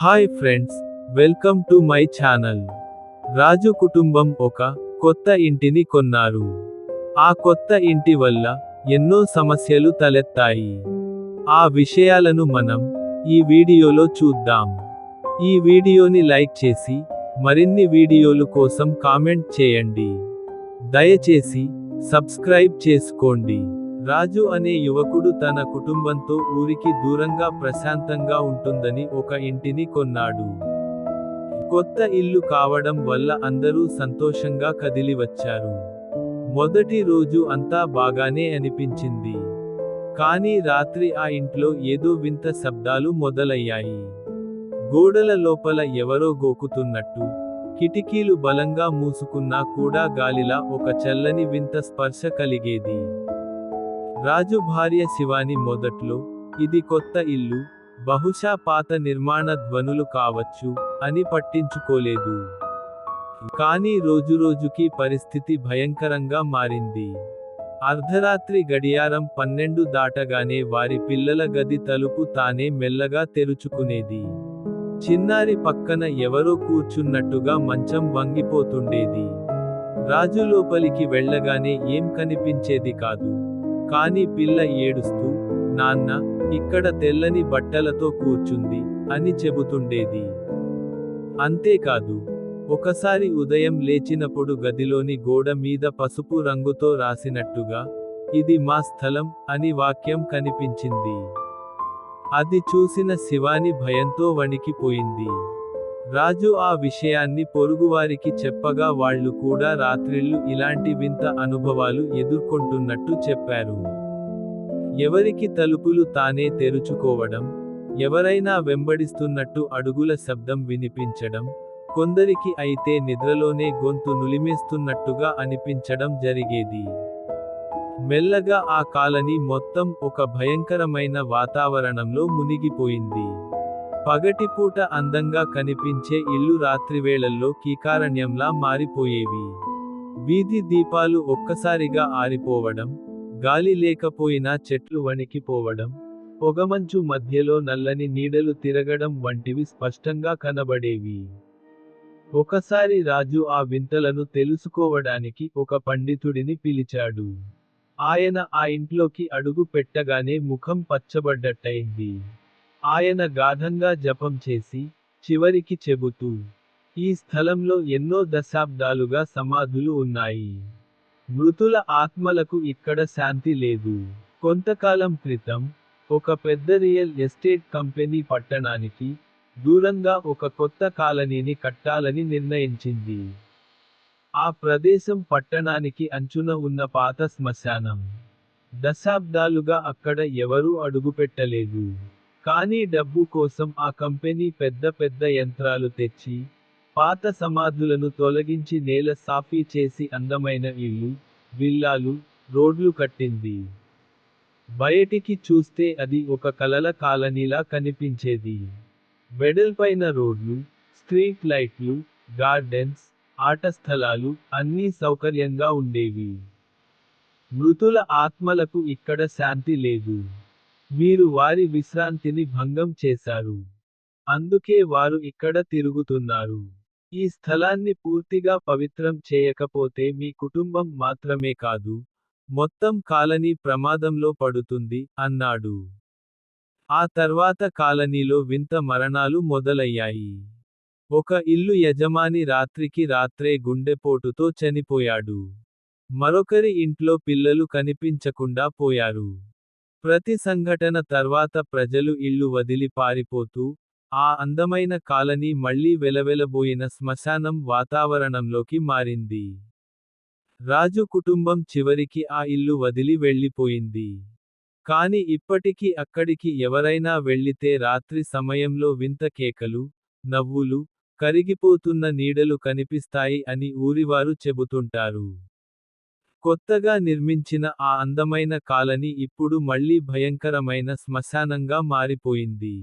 Hi friends, welcome to my channel. Raju కుటుంబం ఒక కొత్త ఇంటిని కొన్నారు. ఆ కొత్త ఇంటి వల్ల ఎన్నో సమస్యలు తలెత్తాయి. ఆ విషయాలను మనం ఈ వీడియోలో చూద్దాం. ఈ వీడియోని లైక్ చేసి మరిన్ని వీడియోలు కోసం కామెంట్ చేయండి. దయచేసి సబ్స్క్రైబ్ చేసుకోండి. రాజు అనే యువకుడు తన కుటుంబంతో ఊరికి దూరంగా ప్రశాంతంగా ఉంటుందని ఒక ఇంటిని కొన్నాడు. కొత్త ఇల్లు కావడం వల్ల అందరూ సంతోషంగా కదిలి వచ్చారు. మొదటి రోజు అంతా బాగానే అనిపించింది. కానీ రాత్రి ఆ ఇంట్లో ఏదో వింత శబ్దాలు మొదలయ్యాయి. గోడల లోపల ఎవరో గోకుతున్నట్టు, కిటికీలు బలంగా మూసుకున్నా కూడా గాలిలా ఒక చల్లని వింత స్పర్శ కలిగేది. రాజు భార్య శివాని మొదట్లో, ఇది కొత్త ఇల్లు, బహుశా పాత నిర్మాణ ధ్వనులు కావచ్చు, అని పట్టించుకోలేదు. కానీ రోజురోజుకి పరిస్థితి భయంకరంగా మారింది. అర్ధరాత్రి గడియారం 12 దాటగానే వారి పిల్లల గది తలుపు తానే మెల్లగా తెరుచుకునేది. చిన్నారి పక్కన ఎవరో కూర్చున్నట్టుగా మంచం వంగిపోతుండేది. రాజు లోపలికి వెళ్ళగానే ఏం కనిపించేది కాదు. కానీ పిల్ల ఏడుస్తూ, నాన్న, ఇక్కడ తెల్లని బట్టలతో కూర్చుంది, అని చెబుతుండేది. అంతేకాదు, ఒకసారి ఉదయం లేచినప్పుడు గదిలోని గోడ మీద పసుపు రంగుతో రాసినట్టుగా, ఇది మా స్థలం, అని వాక్యం కనిపించింది. అది చూసిన శివాని భయంతో వణికిపోయింది. రాజు ఆ విషయాన్ని పొరుగువారికి చెప్పగా వాళ్ళు కూడా రాత్రిళ్ళు ఇలాంటి వింత అనుభవాలు ఎదుర్కొంటున్నట్టు చెప్పారు. ఎవరికి తలుపులు తానే తెరుచుకోవడం, ఎవరైనా వెంబడిస్తున్నట్టు అడుగుల శబ్దం వినిపించడం, కొందరికి అయితే నిద్రలోనే గొంతు నులిమేస్తున్నట్టుగా అనిపించడం జరిగేది. మెల్లగా ఆ కాలనీ మొత్తం ఒక భయంకరమైన వాతావరణంలో మునిగిపోయింది. పగటిపూట అందంగా కనిపించే ఇల్లు రాత్రివేళల్లో కీకారణ్యంలా మారిపోయేవి. వీధి దీపాలు ఒక్కసారిగా ఆరిపోవడం, గాలి లేకపోయినా చెట్లు వణికిపోవడం, పొగమంచు మధ్యలో నల్లని నీడలు తిరగడం వంటివి స్పష్టంగా కనబడేవి. ఒకసారి రాజు ఆ వింతలను తెలుసుకోవడానికి ఒక పండితుడిని పిలిచాడు. ఆయన ఆ ఇంట్లోకి అడుగు పెట్టగానే ముఖం పచ్చబడ్డట్టయింది. ఆయన గాఢంగా జపం చేసి, చివరికి చెబుతూ, ఈ స్థలంలో ఎన్నో దశాబ్దాలుగా సమాధులు ఉన్నాయి. మృతుల ఆత్మలకు ఇక్కడ శాంతి లేదు. కొంతకాలం క్రితం, ఒక పెద్ద రియల్ ఎస్టేట్ కంపెనీ పట్టణానికి దూరంగా ఒక కొత్త కాలనీని కట్టాలని నిర్ణయించింది. ఆ ప్రదేశం పట్టణానికి అంచున ఉన్న పాత శ్మశానం. దశాబ్దాలుగా అక్కడ ఎవరూ అడుగుపెట్టలేదు. కానీ డబ్బు కోసం ఆ కంపెనీ పెద్ద పెద్ద యంత్రాలు తెచ్చి, పాత సమాధులను తొలగించి నేల సాఫీ చేసి అందమైన ఇళ్ళు, విల్లాలు, రోడ్లు కట్టింది. బయటికి చూస్తే అది ఒక కలల కాలనీలా కనిపించేది. వెడల్పైన రోడ్లు, స్ట్రీట్ లైట్లు, గార్డెన్స్, ఆట స్థలాలు, అన్నీ సౌకర్యంగా ఉండేవి. మృతుల ఆత్మలకు ఇక్కడ శాంతి లేదు. మీరు వారి విశ్రాంతిని భంగం చేశారు. అందుకే వారు ఇక్కడ తిరుగుతున్నారు. ఈ స్థలాన్ని పూర్తిగా పవిత్రం చేయకపోతే మీ కుటుంబం మాత్రమే కాదు, మొత్తం కాలనీ ప్రమాదంలో పడుతుంది, అన్నాడు. ఆ తర్వాత కాలనీలో వింత మరణాలు మొదలయ్యాయి. ఒక ఇల్లు యజమాని రాత్రికి రాత్రే గుండెపోటుతో చనిపోయాడు. మరొకరి ఇంట్లో పిల్లలు కనిపించకుండా పోయారు. ప్రతి సంఘటన తర్వాత ప్రజలు ఇల్లు వదిలి పారిపోతూ, ఆ అందమైన కాలనీ మళ్లీ వెలవెలబోయిన శ్మశానం వాతావరణంలోకి మారింది. రాజు కుటుంబం చివరికి ఆ ఇల్లు వదిలి వెళ్ళిపోయింది. కాని ఇప్పటికీ అక్కడికి ఎవరైనా వెళ్ళితే రాత్రి సమయంలో వింత కేకలు, నవ్వులు, కరిగిపోతున్న నీడలు కనిపిస్తాయి అని ఊరివారు చెబుతుంటారు. కొత్తగా నిర్మించిన ఆ అందమైన కాలనీ ఇప్పుడు మళ్లీ భయంకరమైన శ్మశానంగా మారిపోయింది.